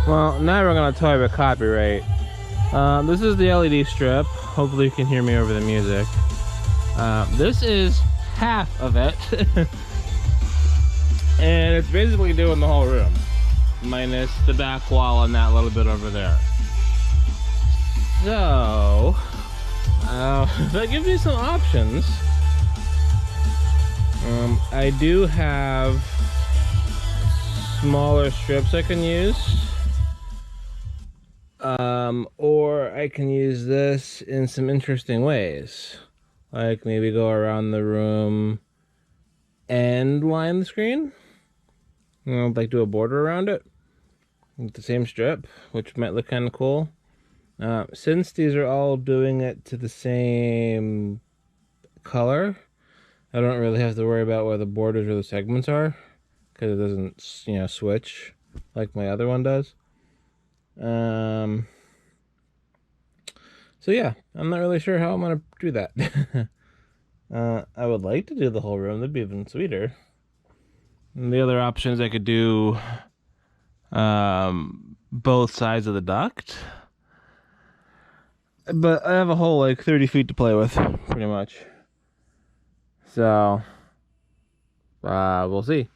Well, now we're gonna toy with copyright. This is the LED strip. Hopefully you can hear me over the music. This is half of it. And it's basically doing the whole room. Minus the back wall and that little bit over there. So, that gives me some options. I do have smaller strips I can use. Or I can use this in some interesting ways. Like maybe go around the room and line the screen. You know, like do a border around it with the same strip, which might look kind of cool. Since these are all doing it to the same color, I don't really have to worry about where the borders or the segments are, because it doesn't, you know, switch like my other one does. So yeah, I'm not really sure how I'm gonna do that. I would like to do the whole room. That'd be even sweeter. And the other options, I could do both sides of the duct, but I have a whole like 30 feet to play with, pretty much. So we'll see.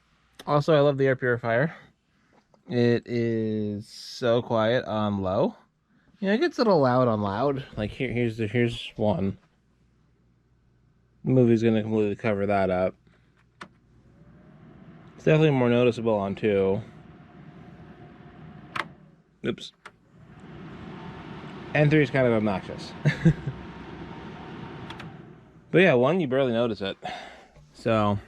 Also, I love the air purifier. It is so quiet on low. Yeah, it gets a little loud on loud. Like here's one. The movie's gonna completely cover that up. It's definitely more noticeable on 2. Oops. And 3 is kind of obnoxious. But yeah, 1, you barely notice it. So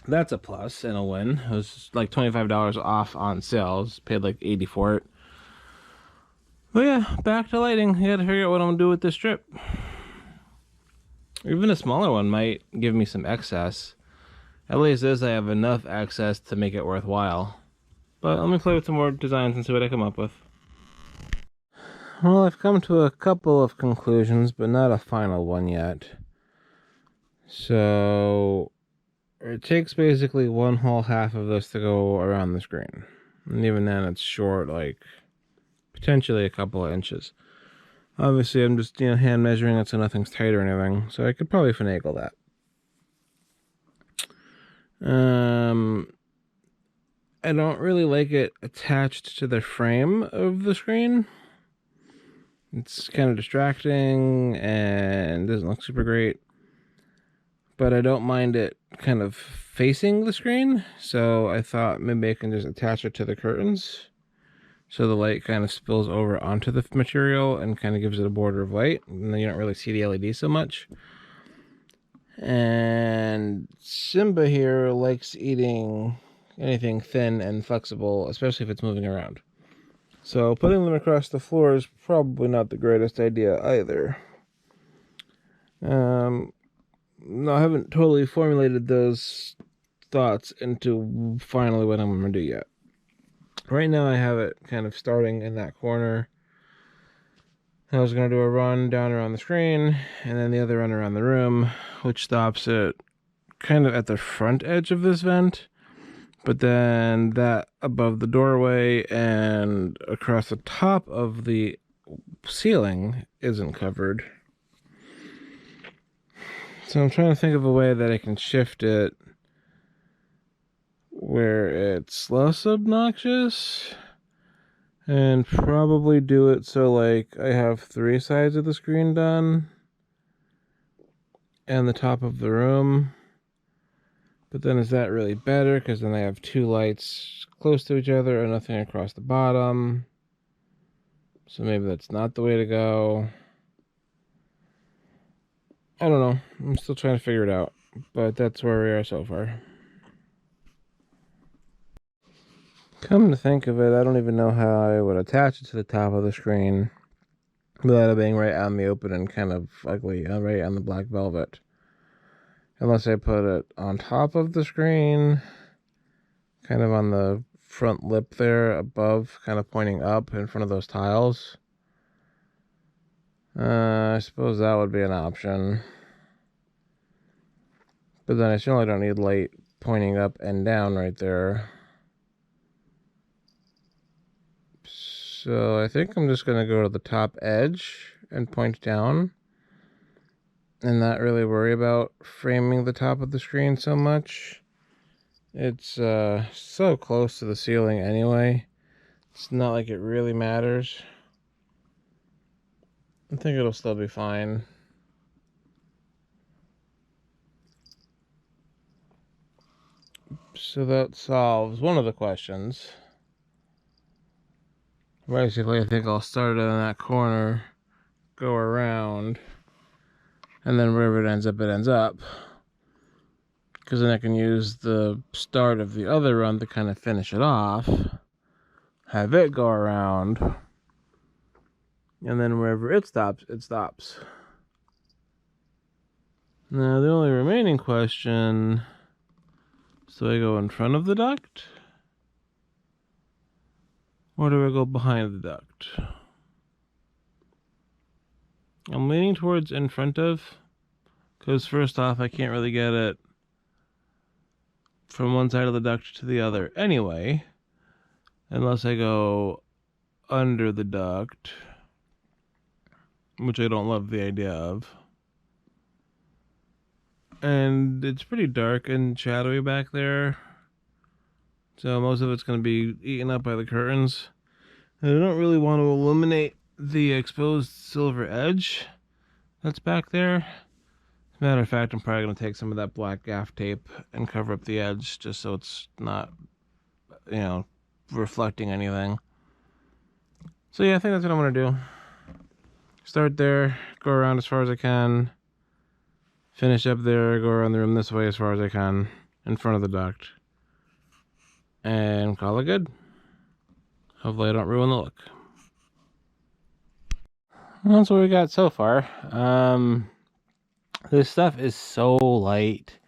that's a plus and a win. It was like $25 off on sales. Paid like $80 for it. But yeah, back to lighting. I gotta figure out what I'm gonna do with this strip. Even a smaller one might give me some excess. At least this, I have enough excess to make it worthwhile. But let me play with some more designs and see what I come up with. Well, I've come to a couple of conclusions, but not a final one yet. So it takes basically one whole half of this to go around the screen. And even then it's short, like potentially a couple of inches. Obviously I'm just, you know, hand measuring it so nothing's tight or anything. So I could probably finagle that. I don't really like it attached to the frame of the screen. It's kind of distracting and doesn't look super great. But I don't mind it kind of facing the screen. So I thought maybe I can just attach it to the curtains, so the light kind of spills over onto the material and kind of gives it a border of light. And then you don't really see the LED so much. And Simba here likes eating anything thin and flexible, especially if it's moving around. So putting them across the floor is probably not the greatest idea either. No, I haven't totally formulated those thoughts into finally what I'm going to do yet. Right now I have it kind of starting in that corner. I was going to do a run down around the screen, and then the other run around the room, which stops it kind of at the front edge of this vent. But then that above the doorway and across the top of the ceiling isn't covered. So I'm trying to think of a way that I can shift it where it's less obnoxious, and probably do it so like I have 3 sides of the screen done and the top of the room. But then is that really better? Because then I have 2 lights close to each other and nothing across the bottom. So maybe that's not the way to go. I don't know. I'm still trying to figure it out. But that's where we are so far. Come to think of it, I don't even know how I would attach it to the top of the screen without it being right out in the open and kind of ugly, right on the black velvet. Unless I put it on top of the screen, kind of on the front lip there above, kind of pointing up in front of those tiles. I suppose that would be an option. But then I certainly don't need light pointing up and down right there. So I think I'm just going to go to the top edge and point down and not really worry about framing the top of the screen so much. It's so close to the ceiling anyway. It's not like it really matters. I think it'll still be fine. So that solves one of the questions. Basically, I think I'll start it in that corner, go around, and then wherever it ends up. Because then I can use the start of the other run to kind of finish it off, have it go around, and then wherever it stops, it stops. Now, the only remaining question is, do I go in front of the duct? Or do I go behind the duct? I'm leaning towards in front of, because first off, I can't really get it from one side of the duct to the other anyway, unless I go under the duct, which I don't love the idea of. And it's pretty dark and shadowy back there, so most of it's going to be eaten up by the curtains. And I don't really want to illuminate the exposed silver edge that's back there. As a matter of fact, I'm probably going to take some of that black gaff tape and cover up the edge just so it's not, you know, reflecting anything. So yeah, I think that's what I'm going to do. Start there, go around as far as I can, finish up there, go around the room this way as far as I can, in front of the duct, and call it good. Hopefully I don't ruin the look. That's what we got so far. This stuff is so light,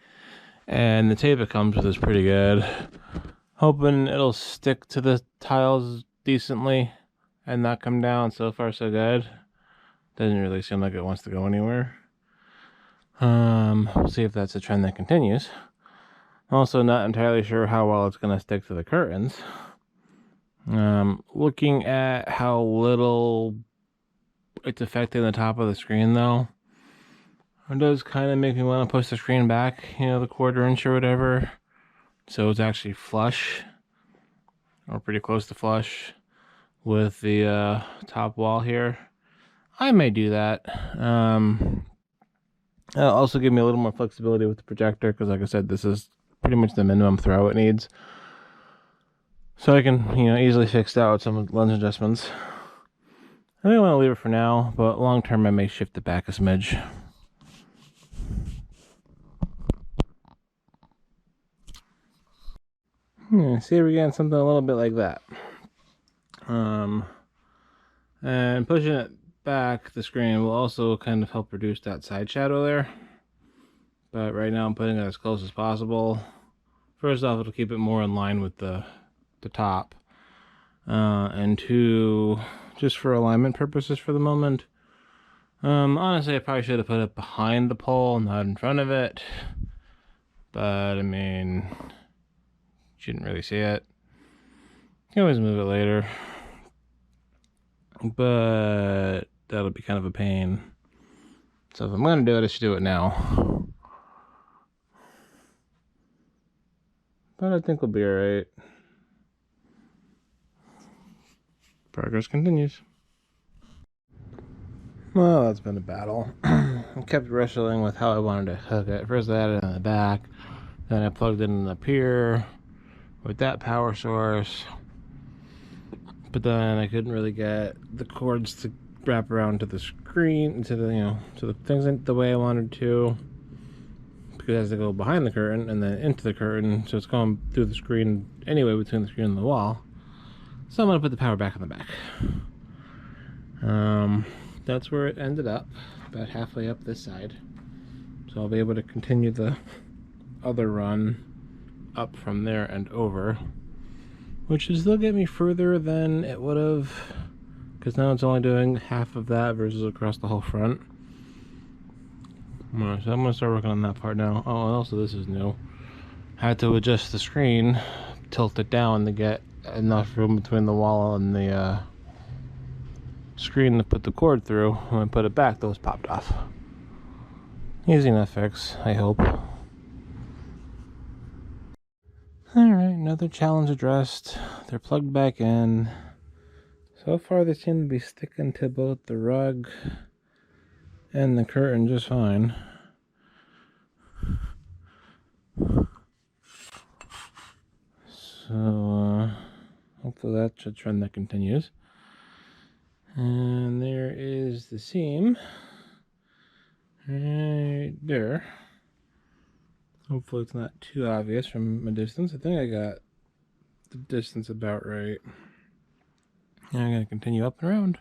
and the tape it comes with is pretty good. Hoping it'll stick to the tiles decently and not come down. So far so good. Doesn't really seem like it wants to go anywhere. We'll see if that's a trend that continues. Also not entirely sure how well it's going to stick to the curtains. Looking at how little it's affecting the top of the screen though, it does kind of make me want to push the screen back, you know, the 1/4 inch or whatever, so it's actually flush, or pretty close to flush, with the top wall here. I may do that. It'll also give me a little more flexibility with the projector, because like I said, this is pretty much the minimum throw it needs. So I can, you know, easily fix that with some lens adjustments. I think I want to leave it for now, but long term I may shift it back a smidge. See if we get something a little bit like that. And pushing it back, the screen will also kind of help reduce that side shadow there. But right now I'm putting it as close as possible. First off, it'll keep it more in line with the top. And two, just for alignment purposes for the moment. Honestly, I probably should have put it behind the pole, not in front of it. But, I mean, shouldn't really see it. You can always move it later. But that'll be kind of a pain. So if I'm going to do it, I should do it now. But I think we'll be alright. Progress continues. Well, that's been a battle. I kept wrestling with how I wanted to hook it. First I had it in the back, then I plugged it in up here with that power source. But then I couldn't really get the cords to wrap around to the screen, to the, you know, to the things the way I wanted to, because it has to go behind the curtain and then into the curtain, so it's going through the screen anyway, between the screen and the wall. So I'm going to put the power back in the back. That's where it ended up, about halfway up this side. So I'll be able to continue the other run up from there and over, which will still get me further than it would have, because now it's only doing half of that versus across the whole front. So I'm going to start working on that part now. Oh, and also this is new. I had to adjust the screen, tilt it down to get enough room between the wall and the screen to put the cord through. When I put it back, those popped off. Easy enough fix, I hope. Alright, another challenge addressed. They're plugged back in. So far they seem to be sticking to both the rug and the curtain just fine. So hopefully that's a trend that continues. And there is the seam right there. Hopefully it's not too obvious from a distance. I think I got the distance about right. And I'm going to continue up and around.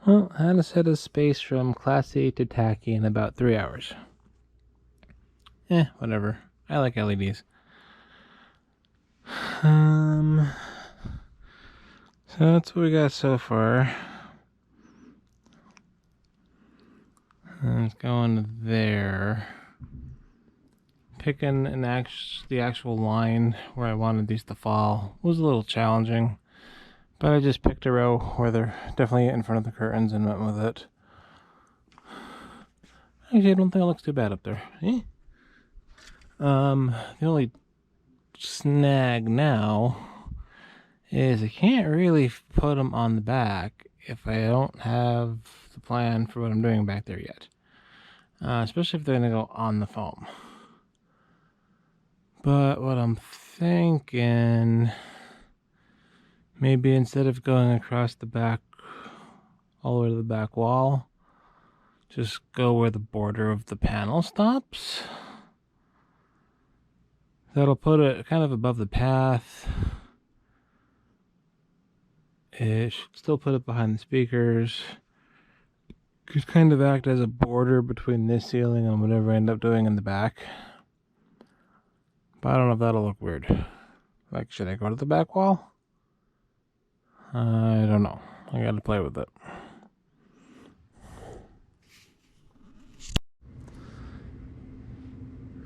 Well, how to set a space from classy to tacky in about 3 hours. Whatever. I like LEDs. So that's what we got so far. And it's going there. Picking the actual line where I wanted these to fall was a little challenging, but I just picked a row where they're definitely in front of the curtains and went with it. Actually, I don't think it looks too bad up there. The only snag now is I can't really put them on the back if I don't have the plan for what I'm doing back there yet. Especially if they're going to go on the foam. But what I'm thinking, maybe instead of going across the back, all the way to the back wall, just go where the border of the panel stops. That'll put it kind of above the path. It should still put it behind the speakers. Could kind of act as a border between this ceiling and whatever I end up doing in the back. But I don't know if that'll look weird. Like, should I go to the back wall? I don't know. I gotta play with it.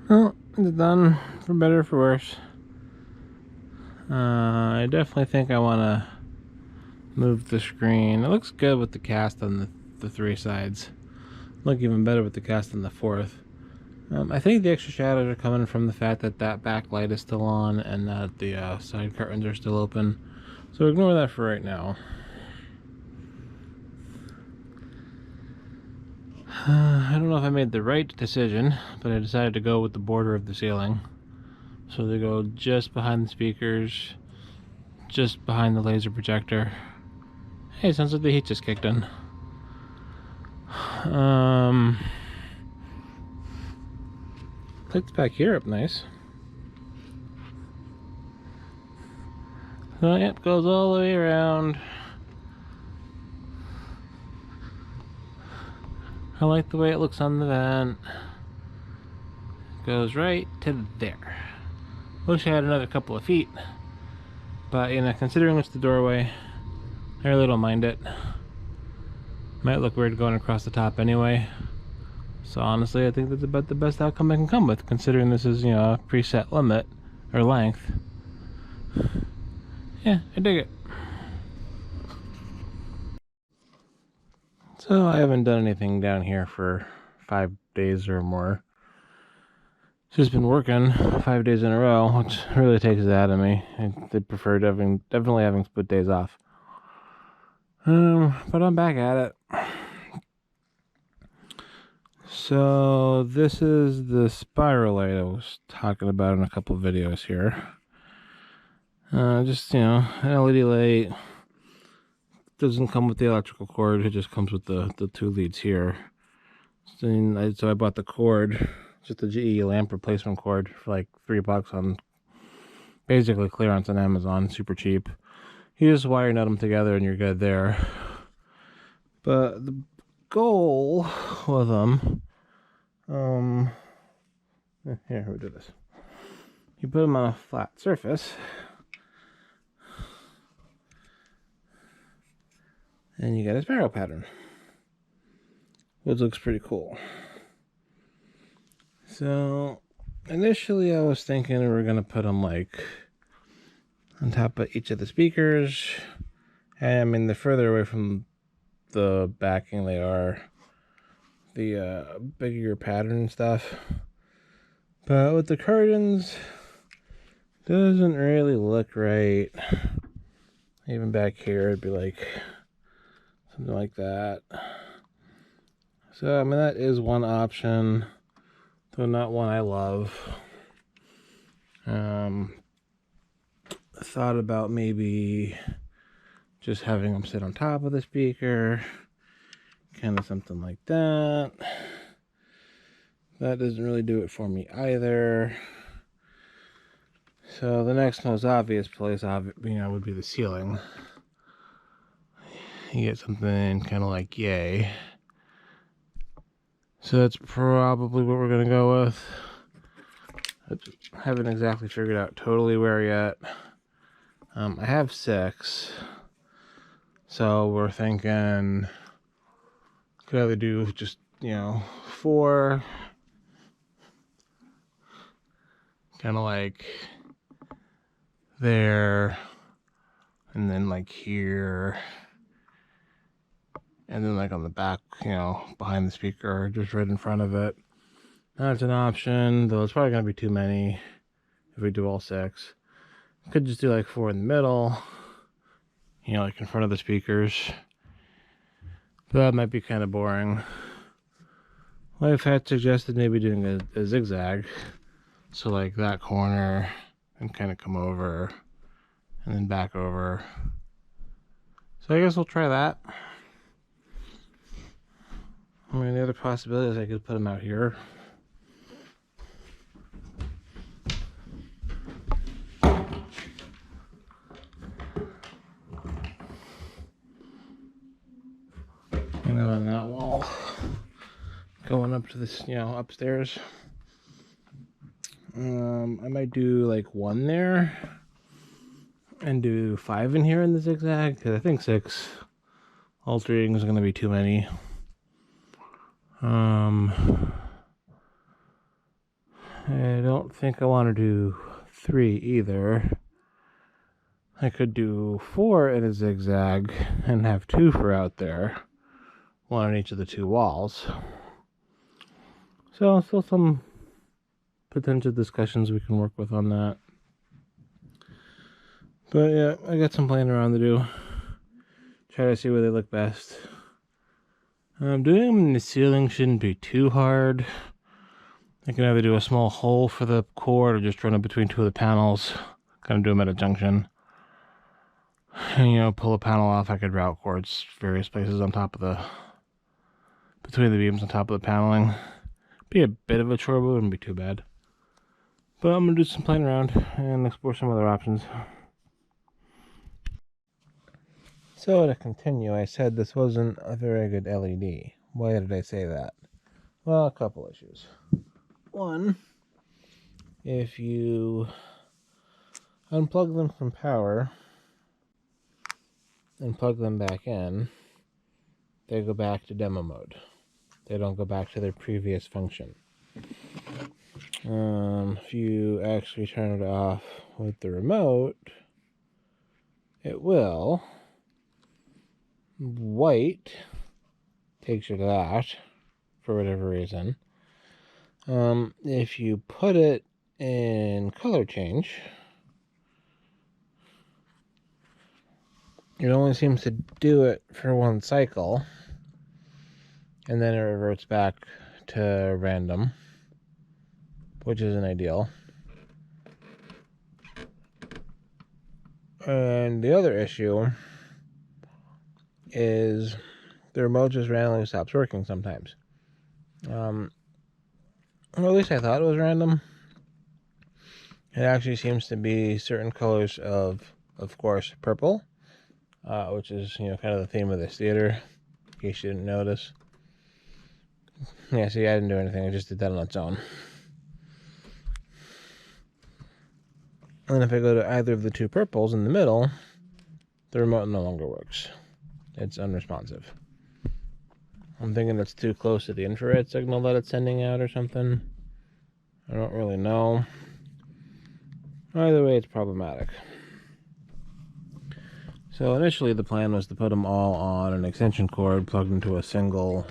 Well, it's done, for better or for worse. I definitely think I want to move the screen. It looks good with the cast on the 3 sides. Look even better with the cast on the 4th. I think the extra shadows are coming from the fact that backlight is still on and that the side curtains are still open. So ignore that for right now. I don't know if I made the right decision, but I decided to go with the border of the ceiling. So they go just behind the speakers, just behind the laser projector. Hey, sounds like the heat just kicked in. Lights back here up nice. So yep, goes all the way around. I like the way it looks on the vent. Goes right to there. Wish I had another couple of feet, but you know, considering it's the doorway, I really don't mind it. Might look weird going across the top anyway. So honestly, I think that's about the best outcome I can come with, considering this is, you know, a preset limit or length. Yeah, I dig it. So I haven't done anything down here for 5 days or more. Just been working 5 days in a row, which really takes it out of me. I prefer definitely having split days off. But I'm back at it. So this is the spiral light I was talking about in a couple of videos here. Just, you know, an LED light. Doesn't come with the electrical cord, it just comes with the 2 leads here. So I bought the cord, just a GE lamp replacement cord for like $3 on basically clearance on Amazon, super cheap. You just wire nut them together and you're good there. But the goal with them, here, we do this. You put them on a flat surface, and you get a spiral pattern, which looks pretty cool. So initially I was thinking we were gonna put them like on top of each of the speakers. And I mean, the further away from the backing they are, the bigger your pattern and stuff. But with the curtains, doesn't really look right. Even back here, it'd be like something like that. So I mean, that is one option, though not one I love. Thought about maybe just having them sit on top of the speaker, kind of something like that. That doesn't really do it for me either. So the next most obvious place, would be the ceiling. You get something kind of like yay. So that's probably what we're gonna go with. I haven't exactly figured out totally where yet. I have 6, so we're thinking could either do just 4, kind of like there, and then like here, and then like on the back, behind the speaker, just right in front of it. That's an option, though it's probably gonna be too many if we do all 6. Could just do like 4 in the middle, like in front of the speakers. But that might be kind of boring. I've had suggested maybe doing a zigzag. So like that corner and kind of come over and then back over. So I guess we'll try that. I mean, the other possibility is I could put them out here. On that wall, going up to this, upstairs. I might do like 1 there and do 5 in here in the zigzag, because I think 6 alternating is going to be too many. I don't think I want to do 3 either. I could do 4 in a zigzag and have 2 for out there. 1 on each of the 2 walls. So still some potential discussions we can work with on that. But yeah, I got some playing around to do. Try to see where they look best. Doing them in the ceiling shouldn't be too hard. I can either do a small hole for the cord or just run it between 2 of the panels. Kind of do them at a junction. And, pull a panel off. I could route cords various places on top of between the beams on top of the paneling. Be a bit of a chore, but it wouldn't be too bad. But I'm going to do some playing around and explore some other options. So to continue, I said this wasn't a very good LED. Why did I say that? Well, a couple issues. One, if you unplug them from power and plug them back in, they go back to demo mode. They don't go back to their previous function. If you actually turn it off with the remote, it will. White takes you to that for whatever reason. If you put it in color change, it only seems to do it for 1 cycle, and then it reverts back to random, which isn't ideal. And the other issue is the remote just randomly stops working sometimes. Or at least I thought it was random. It actually seems to be certain colors of course, purple, which is, kind of the theme of this theater, in case you didn't notice. Yeah, see, I didn't do anything, I just did that on its own. And if I go to either of the 2 purples in the middle, the remote no longer works. It's unresponsive. I'm thinking it's too close to the infrared signal that it's sending out or something. I don't really know. Either way, it's problematic. So initially the plan was to put them all on an extension cord plugged into a single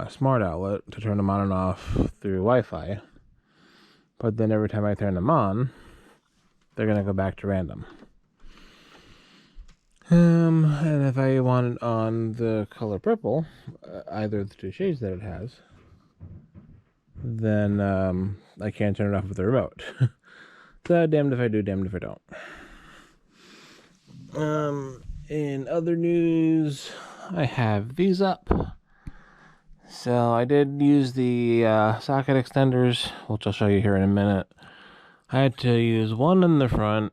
smart outlet to turn them on and off through Wi-Fi. But then every time I turn them on, they're going to go back to random. And if I want it on the color purple, either of the two shades that it has, then I can't turn it off with the remote. So damned if I do, damned if I don't. In other news, I have these up. So I did use the socket extenders, which I'll show you here in a minute. I had to use one in the front,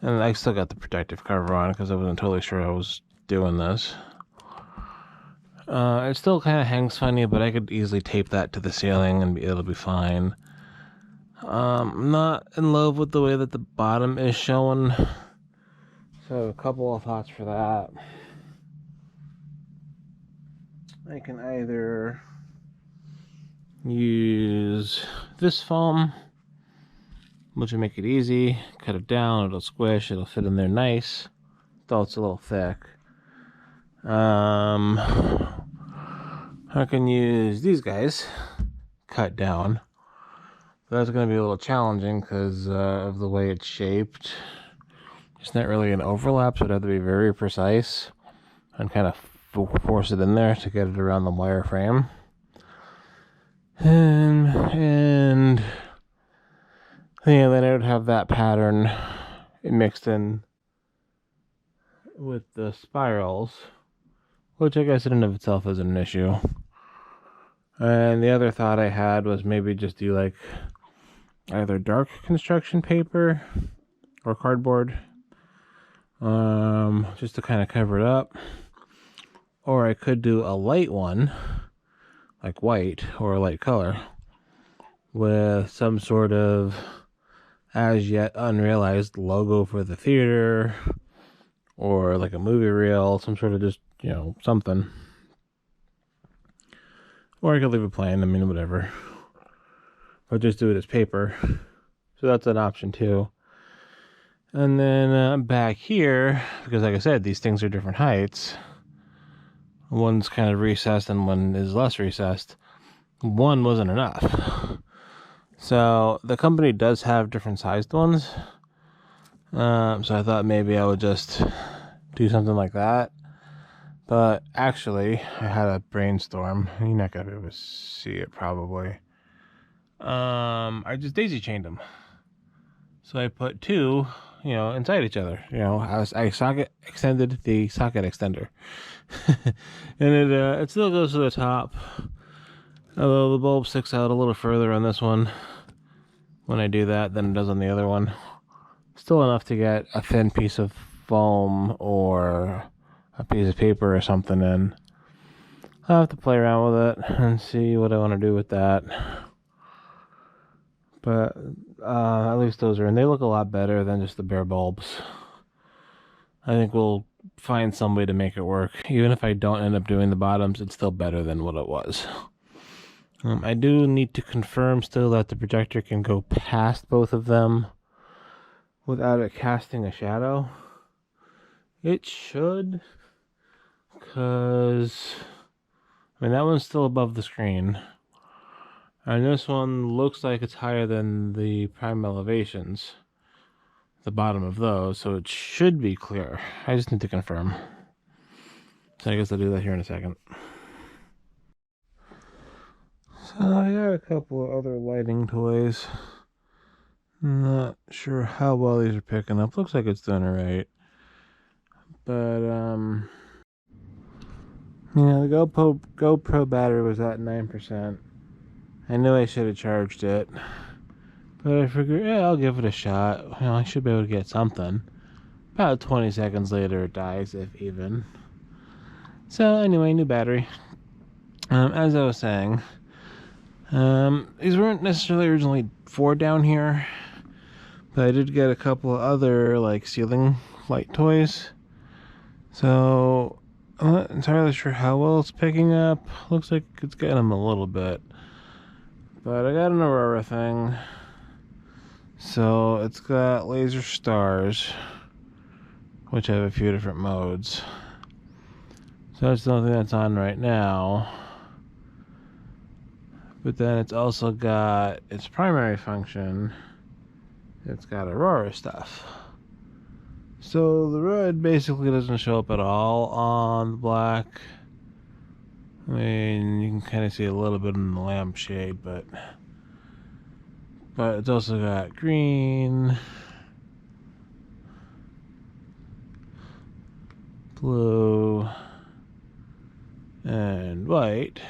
and I still got the protective cover on because I wasn't totally sure I was doing this. It still kind of hangs funny, but I could easily tape that to the ceiling and it'll be fine. I'm not in love with the way that the bottom is showing, so a couple of thoughts for that. I can either use this foam, which will make it easy, cut it down, it'll squish, it'll fit in there nice, though it's a little thick. I can use these guys, cut down. That's going to be a little challenging because of the way it's shaped. It's not really an overlap, so it'd have to be very precise and kind of force it in there to get it around the wire frame. And yeah, then I would have that pattern mixed in with the spirals, which I guess in and of itself isn't an issue. And the other thought I had was maybe just do like either dark construction paper or cardboard, just to kind of cover it up. Or I could do a light one, like white or a light color, with some sort of as yet unrealized logo for the theater, or like a movie reel, some sort of just, you know, something. Or I could leave it plain, I mean, whatever. Or just do it as paper. So that's an option too. And then back here, because like I said, these things are different heights. One's kind of recessed and one is less recessed. One wasn't enough. So the company does have different sized ones. So I thought maybe I would just do something like that. But actually, I had a brainstorm. You're not going to be able to see it probably. I just daisy chained them. So I put two, you know, inside each other. You know, I socket extended the socket extender. And it still goes to the top. Although the bulb sticks out a little further on this one when I do that than it does on the other one. Still enough to get a thin piece of foam or a piece of paper or something in. I'll have to play around with it and see what I want to do with that. But at least those are in. They look a lot better than just the bare bulbs. I think we'll find some way to make it work. Even if I don't end up doing the bottoms, it's still better than what it was. I do need to confirm still that the projector can go past both of them without it casting a shadow. It should, because I mean that one's still above the screen, and this one looks like it's higher than the prime elevations, the bottom of those, so it should be clear. I just need to confirm. So I guess I'll do that here in a second. So I got a couple of other lighting toys. Not sure how well these are picking up. Looks like it's doing alright. But you know, the GoPro battery was at 9%. I knew I should have charged it, but I figured, yeah, I'll give it a shot. You know, I should be able to get something. About 20 seconds later, it dies, if even. So anyway, new battery. As I was saying, these weren't necessarily originally for down here, but I did get a couple of other like ceiling light toys. So I'm not entirely sure how well it's picking up. Looks like it's getting them a little bit. But I got an Aurora thing. So it's got laser stars, which have a few different modes. So that's the only thing that's on right now. But then it's also got its primary function. It's got Aurora stuff. So the red basically doesn't show up at all on the black. I mean, you can kind of see a little bit in the lampshade, but it's also got green, blue, and white.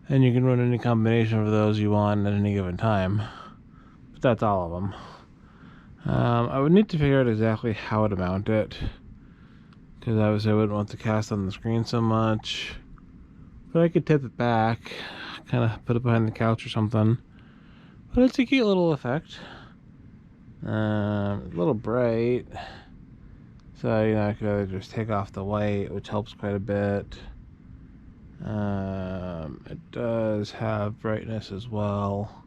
And you can run any combination of those you want at any given time. But that's all of them. I would need to figure out exactly how to mount it, because obviously I wouldn't want the cast on the screen so much. But I could tip it back, kind of put it behind the couch or something. But it's a cute little effect. A little bright. So, you know, I could either just take off the white, which helps quite a bit. It does have brightness as well.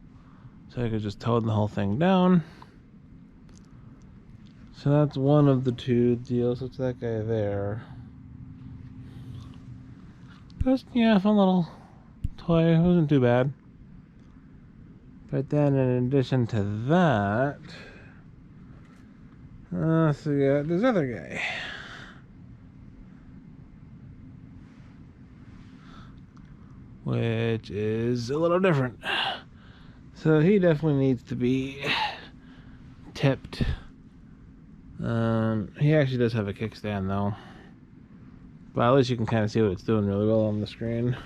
So I could just tone the whole thing down. So that's one of the two deals. It's that guy there. Just, yeah, fun little toy. It wasn't too bad. But then in addition to that, so we got this other guy. Which is a little different. So he definitely needs to be tipped. He actually does have a kickstand though. But at least you can kind of see what it's doing really well on the screen.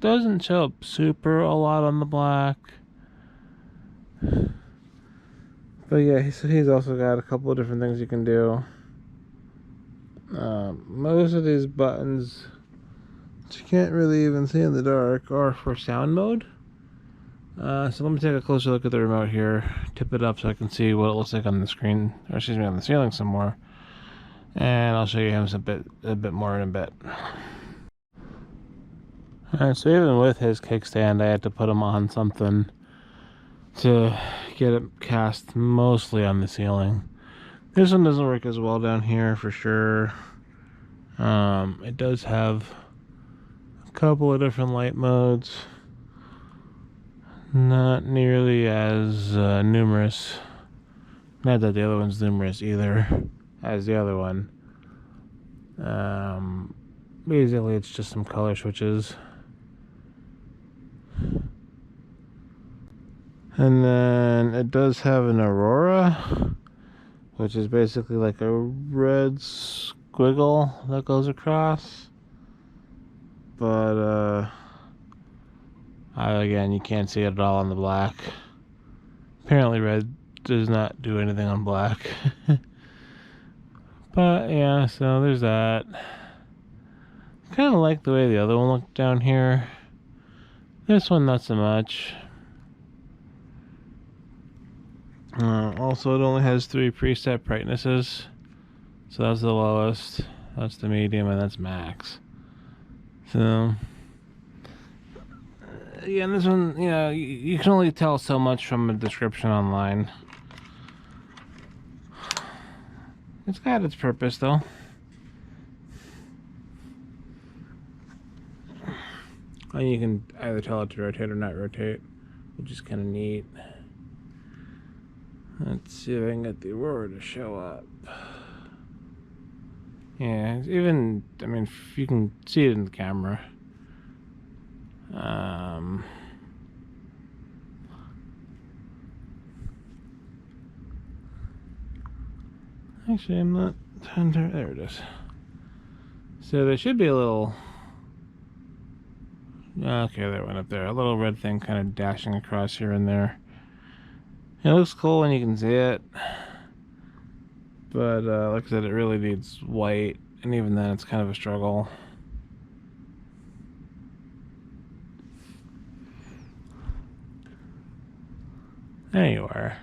Doesn't show up super a lot on the black. But yeah, so he's also got a couple of different things you can do. Most of these buttons, which you can't really even see in the dark, are for sound mode. So let me take a closer look at the remote here, tip it up so I can see what it looks like on the screen, or excuse me, on the ceiling some more. And I'll show you him a bit more in a bit. Alright, so even with his kickstand, I had to put him on something to get it cast mostly on the ceiling. This one doesn't work as well down here for sure. It does have a couple of different light modes. Not nearly as numerous. Not that the other one's numerous either as the other one. Basically it's just some color switches. And then it does have an Aurora, which is basically like a red squiggle that goes across. But again, you can't see it at all on the black. Apparently red does not do anything on black. But yeah, so there's that. Kind of like the way the other one looked down here. This one not so much. Also, it only has 3 preset brightnesses. So that's the lowest, that's the medium, and that's max. So again, this one, you know, you can only tell so much from a description online. It's got its purpose though. And you can either tell it to rotate or not rotate, which is kind of neat. Let's see if I can get the Aurora to show up. Yeah, even, I mean, you can see it in the camera. Actually, I'm not, there it is. So there should be a little, okay, that went up there. A little red thing kind of dashing across here and there. It looks cool when you can see it, but like I said, it really needs white, and even then it's kind of a struggle. There you are.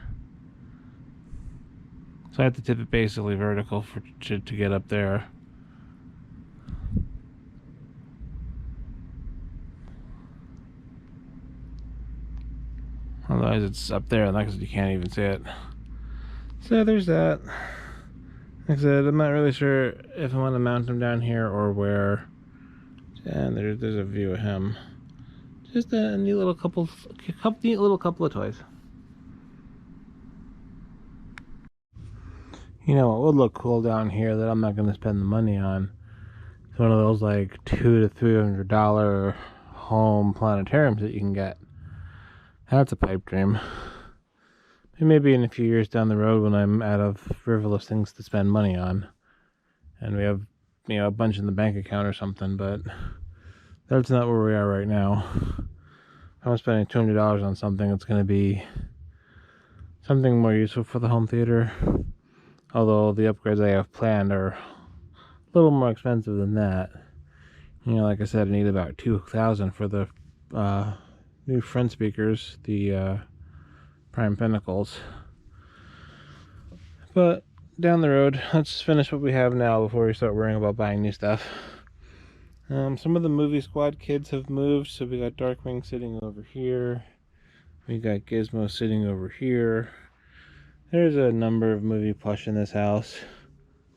So I have to tip it basically vertical to get up there. Otherwise it's up there and because you can't even see it. So there's that. Like I said, I'm not really sure if I want to mount him down here or where. And there's a view of him. Just a neat little couple of toys. You know what would look cool down here that I'm not going to spend the money on? It's one of those like $200 to $300 home planetariums that you can get. That's a pipe dream. Maybe in a few years down the road when I'm out of frivolous things to spend money on, and we have, you know, a bunch in the bank account or something. But that's not where we are right now. If I'm spending $200 on something, it's going to be something more useful for the home theater. Although the upgrades I have planned are a little more expensive than that. You know, like I said, I need about $2,000 for the new front speakers, the Prime Pinnacles. But down the road, let's finish what we have now before we start worrying about buying new stuff. Some of the movie squad kids have moved, so we got Darkwing sitting over here. We got Gizmo sitting over here. There's a number of movie plush in this house.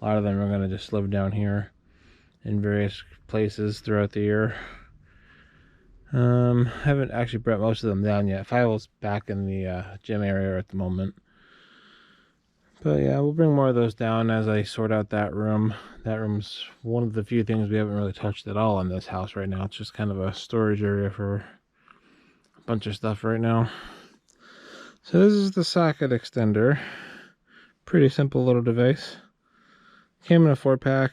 A lot of them are going to just live down here in various places throughout the year. Haven't actually brought most of them down yet. File's back in the gym area at the moment. But yeah, we'll bring more of those down as I sort out that room. That room's one of the few things we haven't really touched at all in this house right now. It's just kind of a storage area for a bunch of stuff right now. So this is the socket extender. Pretty simple little device. Came in a 4-pack,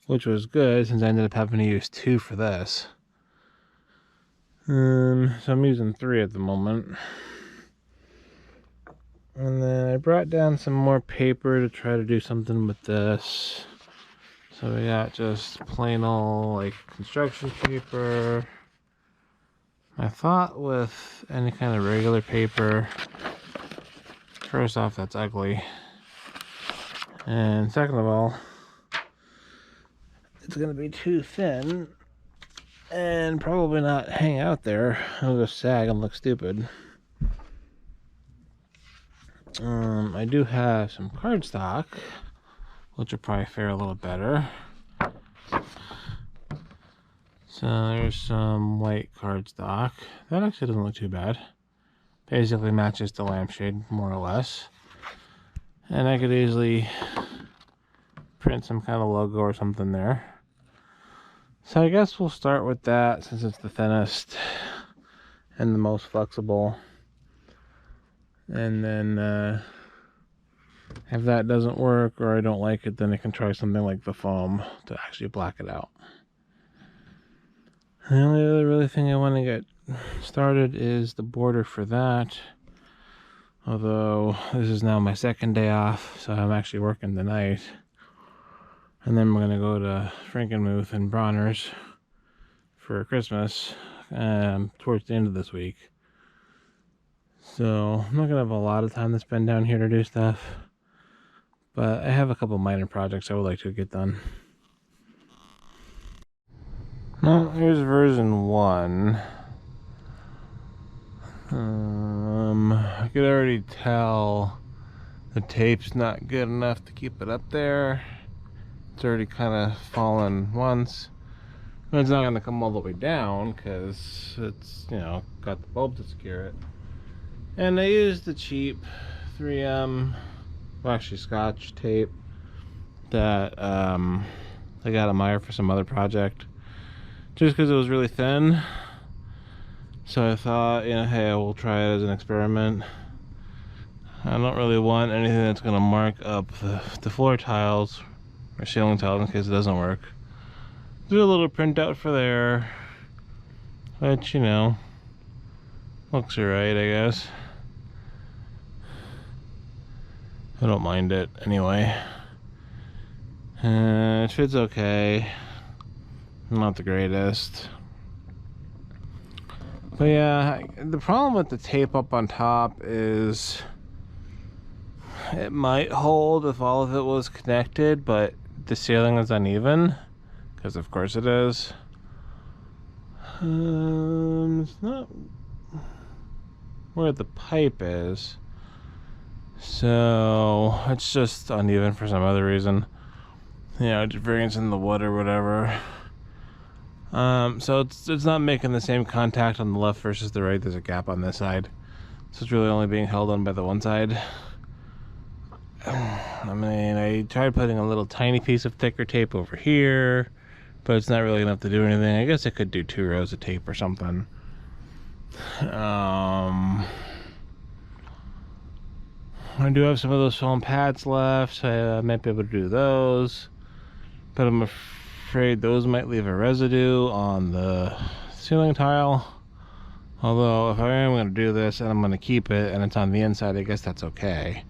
which was good since I ended up having to use 2 for this. So I'm using 3 at the moment. And then I brought down some more paper to try to do something with this. So we got just plain old like construction paper. I thought with any kind of regular paper, first off, that's ugly. And second of all, it's going to be too thin and probably not hang out there. It'll just sag and look stupid. I do have some cardstock, which will probably fare a little better. So there's some white cardstock. That actually doesn't look too bad. Basically matches the lampshade, more or less. And I could easily print some kind of logo or something there. So I guess we'll start with that since it's the thinnest and the most flexible. And then if that doesn't work or I don't like it, then I can try something like the foam to actually black it out. The only other really thing I want to get started is the border for that. Although this is now my second day off, so I'm actually working tonight. And then we're going to go to Frankenmuth and Bronner's for Christmas towards the end of this week. So I'm not going to have a lot of time to spend down here to do stuff. But I have a couple minor projects I would like to get done. Well, here's version 1. I could already tell the tape's not good enough to keep it up there. It's already kind of fallen once. But it's not going to come all the way down because it's, you know, got the bulb to secure it. And I used the cheap 3M, well actually Scotch tape that I got at Meyer for some other project. Just because it was really thin. So I thought, you know, hey, we'll try it as an experiment. I don't really want anything that's going to mark up the floor tiles or ceiling tiles in case it doesn't work. Do a little printout for there, which, you know, looks alright, I guess. I don't mind it anyway. It fits okay. Not the greatest. But yeah, the problem with the tape up on top is it might hold if all of it was connected, but the ceiling is uneven, because of course it is. It's not where the pipe is. So it's just uneven for some other reason. You know, variance in the wood or whatever. So it's not making the same contact on the left versus the right. There's a gap on this side. So it's really only being held on by the one side. I mean, I tried putting a little tiny piece of thicker tape over here, but it's not really enough to do anything. I guess I could do 2 rows of tape or something. I do have some of those foam pads left. I might be able to do those, but I'm afraid those might leave a residue on the ceiling tile. Although if I am going to do this and I'm going to keep it and it's on the inside, I guess that's okay.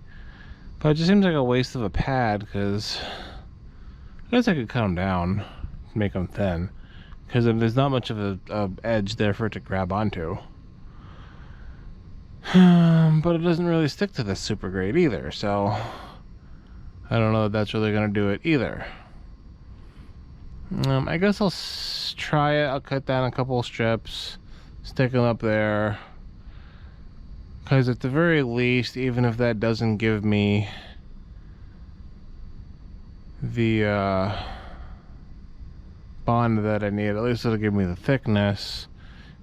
But it just seems like a waste of a pad, because I guess I could cut them down, make them thin, because there's not much of a edge there for it to grab onto. But it doesn't really stick to this super great either, so I don't know that that's really going to do it either. I guess I'll try it. I'll cut down a couple of strips, stick them up there, because at the very least, even if that doesn't give me the bond that I need, at least it'll give me the thickness,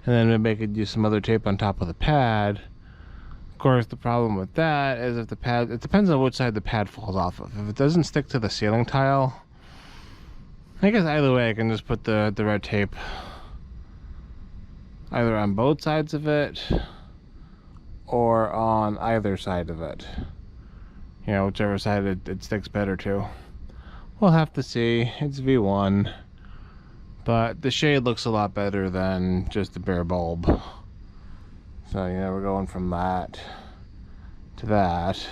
and then maybe I could use some other tape on top of the pad. Of course, the problem with that is if the pad, it depends on which side the pad falls off of. If it doesn't stick to the ceiling tile, I guess either way I can just put the red tape either on both sides of it or on either side of it. You know, whichever side it sticks better to. We'll have to see. It's V1, but the shade looks a lot better than just the bare bulb. So, you know, we're going from that to that.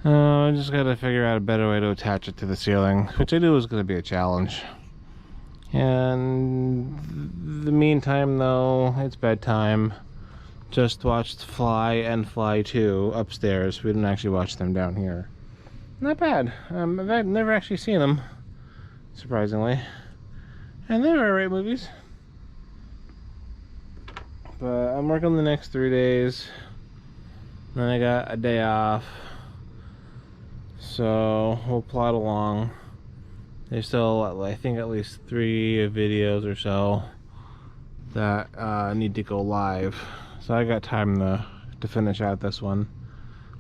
I just gotta figure out a better way to attach it to the ceiling, which I knew was gonna be a challenge. And the meantime, though, it's bedtime. Just watched Fly and Fly 2 upstairs. We didn't actually watch them down here. Not bad. I've never actually seen them, surprisingly. And they were alright movies. But I'm working the next 3 days. Then I got a day off. So we'll plod along. There's still, I think, at least 3 videos or so that need to go live. So I got time to finish out this one.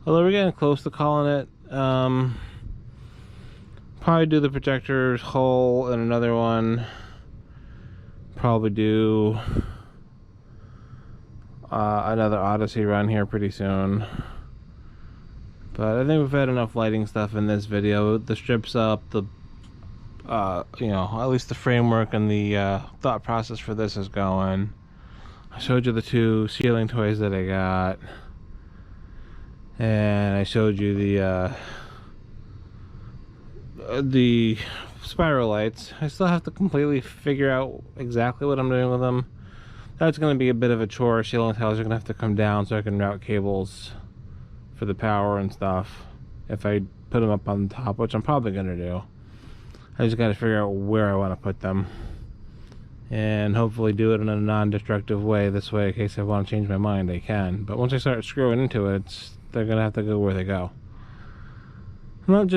Although we're getting close to calling it. Probably do the projector's hole in another one. Probably do another Odyssey run here pretty soon. But I think we've had enough lighting stuff in this video. The strips up, the you know, at least the framework and the thought process for this is going. I showed you the 2 ceiling toys that I got, and I showed you the spiral lights. I still have to completely figure out exactly what I'm doing with them. That's going to be a bit of a chore. Ceiling tiles are going to have to come down so I can route cables for the power and stuff if I put them up on the top, which I'm probably going to do. I just got to figure out where I want to put them and hopefully do it in a non-destructive way. This way, in case I want to change my mind, I can. But once I start screwing into it, they're going to have to go where they go. I'm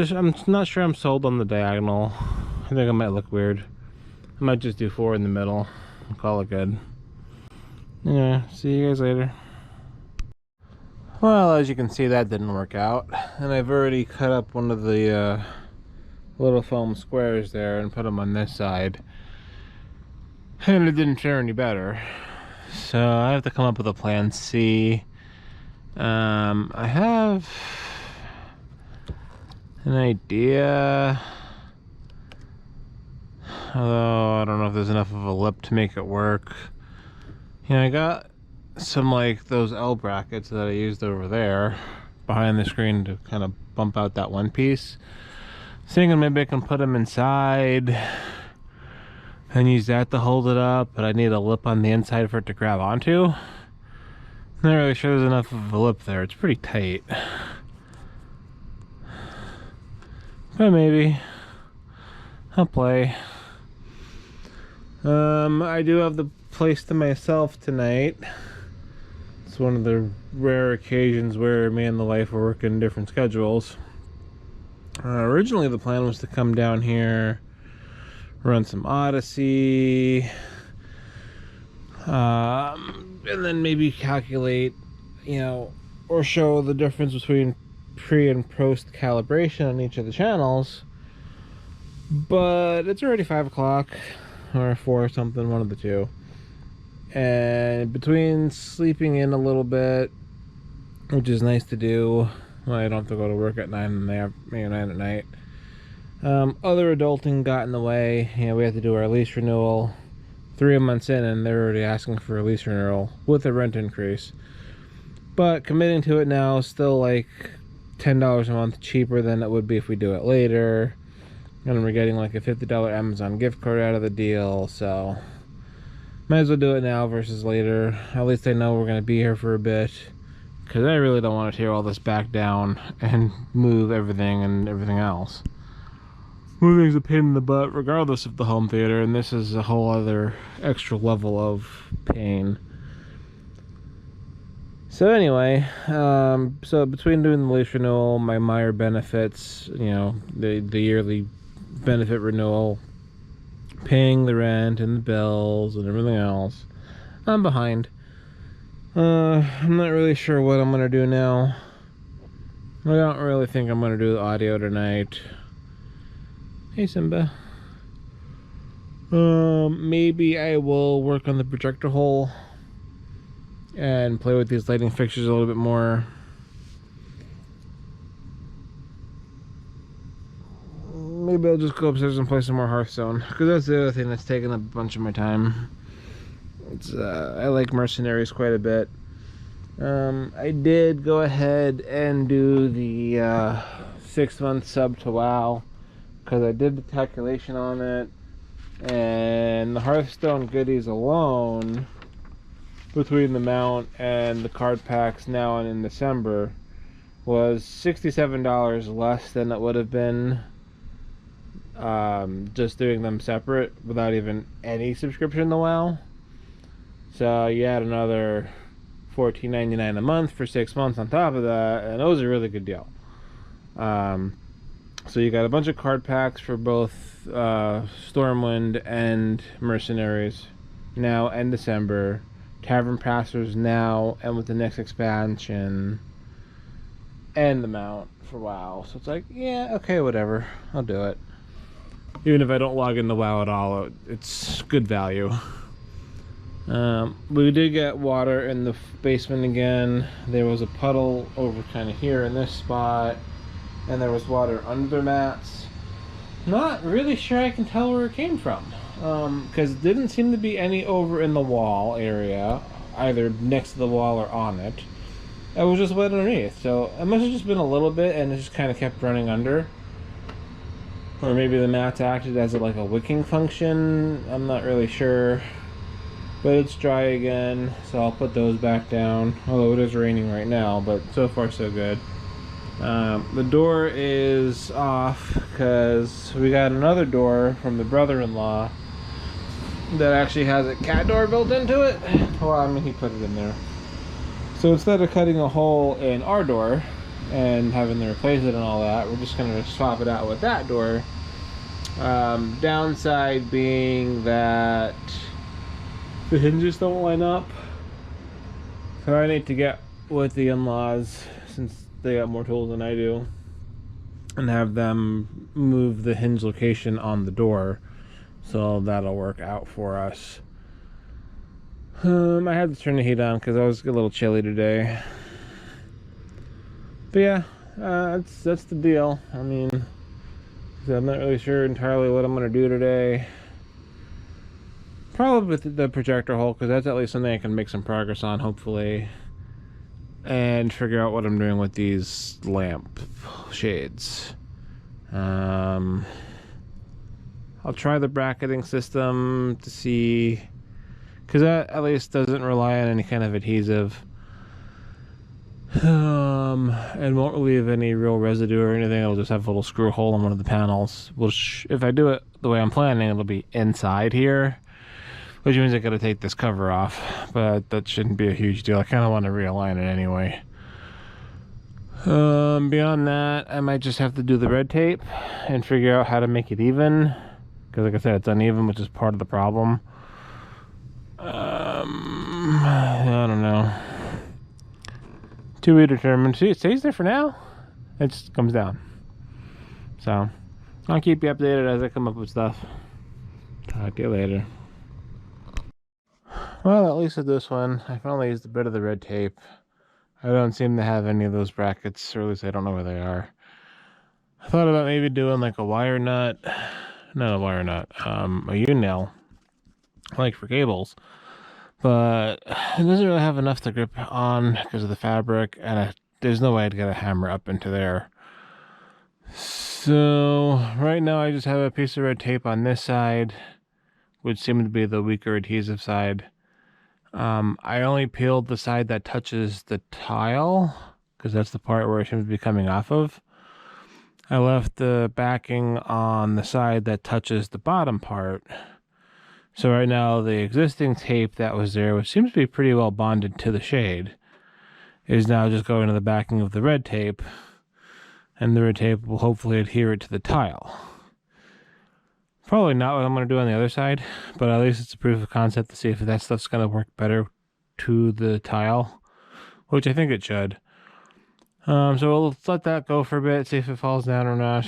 not sure I'm sold on the diagonal. I think it might look weird. I might just do 4 in the middle and call it good. Anyway, see you guys later. Well, as you can see, that didn't work out, and I've already cut up one of the little foam squares there and put them on this side, and it didn't fare any better. So I have to come up with a plan C. I have an idea, although I don't know if there's enough of a lip to make it work. You know, I got some like those L brackets that I used over there behind the screen to kind of bump out that one piece. Thinking maybe I can put them inside and use that to hold it up, but I need a lip on the inside for it to grab onto. I'm not really sure there's enough of a lip there. It's pretty tight, but maybe I'll play. I do have the place to myself tonight. It's one of the rare occasions where me and the wife were working different schedules. Originally the plan was to come down here, run some Odyssey, and then maybe calculate, you know, or show the difference between pre and post calibration on each of the channels. But it's already 5 o'clock or 4 or something, one of the two. And between sleeping in a little bit, which is nice to do, well, I don't have to go to work at 9 in the afternoon, 9 at night. Other adulting got in the way. You know, we had to do our lease renewal 3 months in, and they're already asking for a lease renewal with a rent increase. But committing to it now is still like $10 a month cheaper than it would be if we do it later. And we're getting like a $50 Amazon gift card out of the deal, so might as well do it now versus later. At least I know we're going to be here for a bit, because I really don't want to tear all this back down and move everything and everything else. Moving's a pain in the butt regardless of the home theater, and this is a whole other extra level of pain. So anyway, so between doing the lease renewal, my Meyer benefits, you know, the yearly benefit renewal, paying the rent and the bills and everything else, I'm behind. I'm not really sure what I'm gonna do now. I don't really think I'm gonna do the audio tonight. Hey Simba. Maybe I will work on the projector hole and play with these lighting fixtures a little bit more. Maybe I'll just go upstairs and play some more Hearthstone, because that's the other thing that's taking up a bunch of my time. It's I like Mercenaries quite a bit. I did go ahead and do the 6-month sub to WoW, because I did the calculation on it, and the Hearthstone goodies alone, between the mount and the card packs now and in December, was $67 less than it would have been just doing them separate without even any subscription to WoW. So you add another $14.99 a month for 6 months on top of that, and it was a really good deal. So you got a bunch of card packs for both Stormwind and Mercenaries now and December, Tavern Passers now and with the next expansion, and the mount for WoW. So it's like, yeah, okay, whatever, I'll do it. Even if I don't log into WoW at all, it's good value. We did get water in the basement again. There was a puddle over kind of here in this spot, and there was water under mats. Not really sure I can tell where it came from, because it didn't seem to be any over in the wall area, either next to the wall or on it. It was just wet underneath, so it must have just been a little bit and it just kind of kept running under. Or maybe the mats acted as like a wicking function, I'm not really sure. But it's dry again, so I'll put those back down. Although it is raining right now, but so far so good. The door is off because we got another door from the brother-in-law that actually has a cat door built into it. Well, I mean, he put it in there. So instead of cutting a hole in our door and having to replace it and all that, we're just going to swap it out with that door. Downside being that the hinges don't line up, so I need to get with the in-laws, since they got more tools than I do, and have them move the hinge location on the door, so that'll work out for us. I had to turn the heat on because I was a little chilly today, but yeah, that's the deal. I mean, I'm not really sure entirely what I'm gonna do today. Probably with the projector hole, because that's at least something I can make some progress on, hopefully. And figure out what I'm doing with these lamp shades. I'll try the bracketing system to see, because that at least doesn't rely on any kind of adhesive. And won't leave any real residue or anything. It'll just have a little screw hole in one of the panels, which, if I do it the way I'm planning, it'll be inside here. which means I gotta take this cover off, but that shouldn't be a huge deal. I kind of want to realign it anyway. Beyond that, I might just have to do the red tape and figure out how to make it even, because like I said, it's uneven, which is part of the problem. I don't know. To be determined. See, it stays there for now. It just comes down. So I'll keep you updated as I come up with stuff. Talk to you later. Well, at least with this one, I finally used a bit of the red tape. I don't seem to have any of those brackets, or at least I don't know where they are. I thought about maybe doing like a wire nut. Not a wire nut, a U-nail, like for cables. But it doesn't really have enough to grip on because of the fabric, and there's no way I'd get a hammer up into there. So right now I just have a piece of red tape on this side, which seemed to be the weaker adhesive side. I only peeled the side that touches the tile, because that's the part where it seems to be coming off of. I left the backing on the side that touches the bottom part. So right now the existing tape that was there, which seems to be pretty well bonded to the shade, is now just going to the backing of the red tape, and the red tape will hopefully adhere it to the tile. Probably not what I'm going to do on the other side, but at least it's a proof of concept to see if that stuff's going to work better to the tile, which I think it should. So we'll let that go for a bit, see if it falls down or not.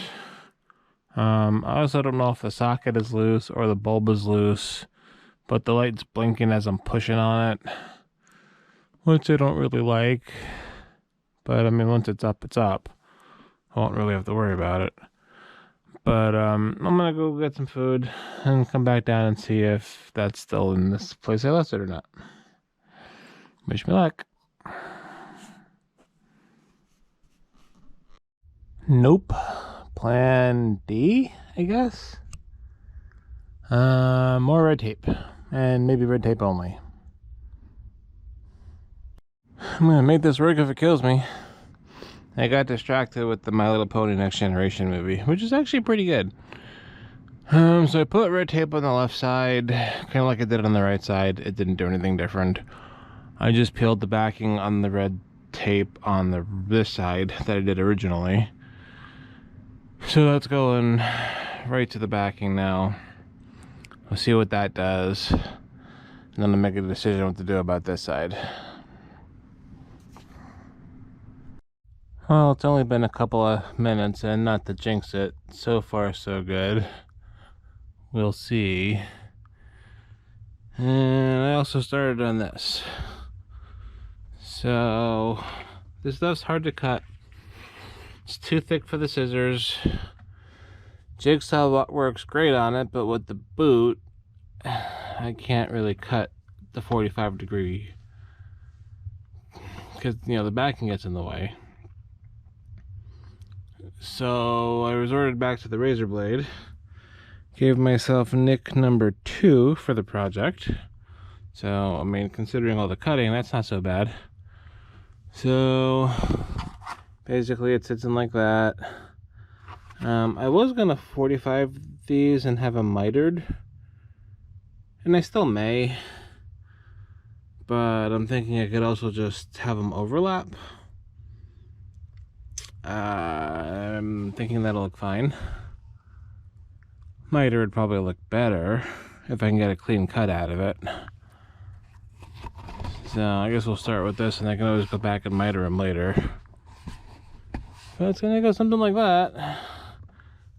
I also don't know if the socket is loose or the bulb is loose, but the light's blinking as I'm pushing on it, which I don't really like. But I mean, once it's up, it's up. I won't really have to worry about it. But I'm gonna go get some food and come back down and see if that's still in this place I left it or not. Wish me luck. Nope. Plan D, I guess. More red tape, and maybe red tape only. I'm gonna make this work if it kills me. I got distracted with the My Little Pony Next Generation movie, which is actually pretty good. So I put red tape on the left side, kind of like I did on the right side. It didn't do anything different. I just peeled the backing on the red tape on this side that I did originally. So that's going right to the backing now. We'll see what that does, and then I'll make a decision what to do about this side. Well, it's only been a couple of minutes, and not to jinx it, so far so good. We'll see. And I also started on this. So this stuff's hard to cut. It's too thick for the scissors. Jigsaw works great on it, but with the boot, I can't really cut the 45 degree because, you know, the backing gets in the way. So I resorted back to the razor blade. Gave myself nick number 2 for the project. So, I mean, considering all the cutting, that's not so bad. So basically it sits in like that. I was gonna 45 these and have them mitered, and I still may, but I'm thinking I could also just have them overlap. I'm thinking that'll look fine. Miter would probably look better if I can get a clean cut out of it. So I guess we'll start with this, and I can always go back and miter them later. But it's gonna go something like that.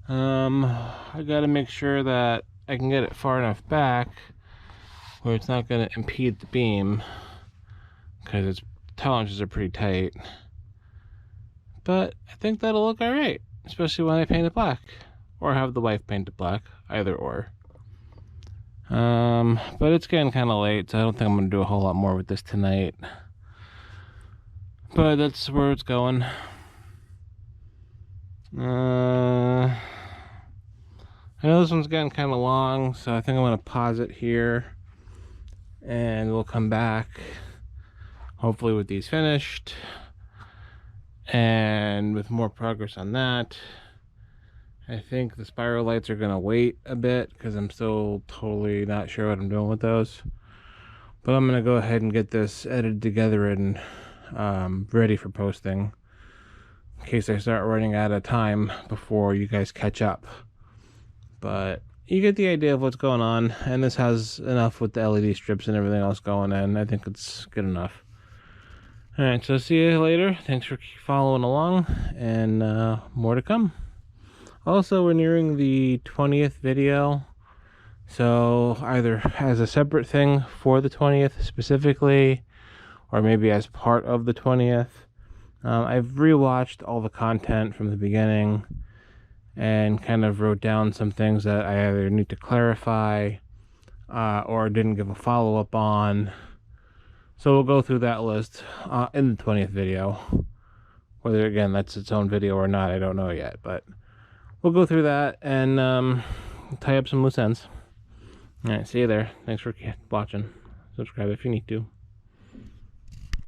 I gotta make sure that I can get it far enough back where it's not gonna impede the beam, because its tolerances are pretty tight. But I think that'll look alright, especially when I paint it black, or have the wife paint it black, either or. But it's getting kind of late, so I don't think I'm gonna do a whole lot more with this tonight. But that's where it's going. I know this one's getting kind of long, so I think I'm going to pause it here, and we'll come back hopefully with these finished and with more progress on that, I think the spiral lights are gonna wait a bit because I'm still totally not sure what I'm doing with those. But I'm gonna go ahead and get this edited together and ready for posting in case I start running out of time before you guys catch up. But you get the idea of what's going on, and this has enough with the LED strips and everything else going in. I think it's good enough. Alright, so see you later. Thanks for following along, and more to come. Also, we're nearing the 20th video, so either as a separate thing for the 20th specifically, or maybe as part of the 20th. I've rewatched all the content from the beginning and kind of wrote down some things that I either need to clarify or didn't give a follow-up on. So we'll go through that list in the 20th video. Whether, again, that's its own video or not, I don't know yet, but we'll go through that and tie up some loose ends. Alright, see you there. Thanks for watching. Subscribe if you need to.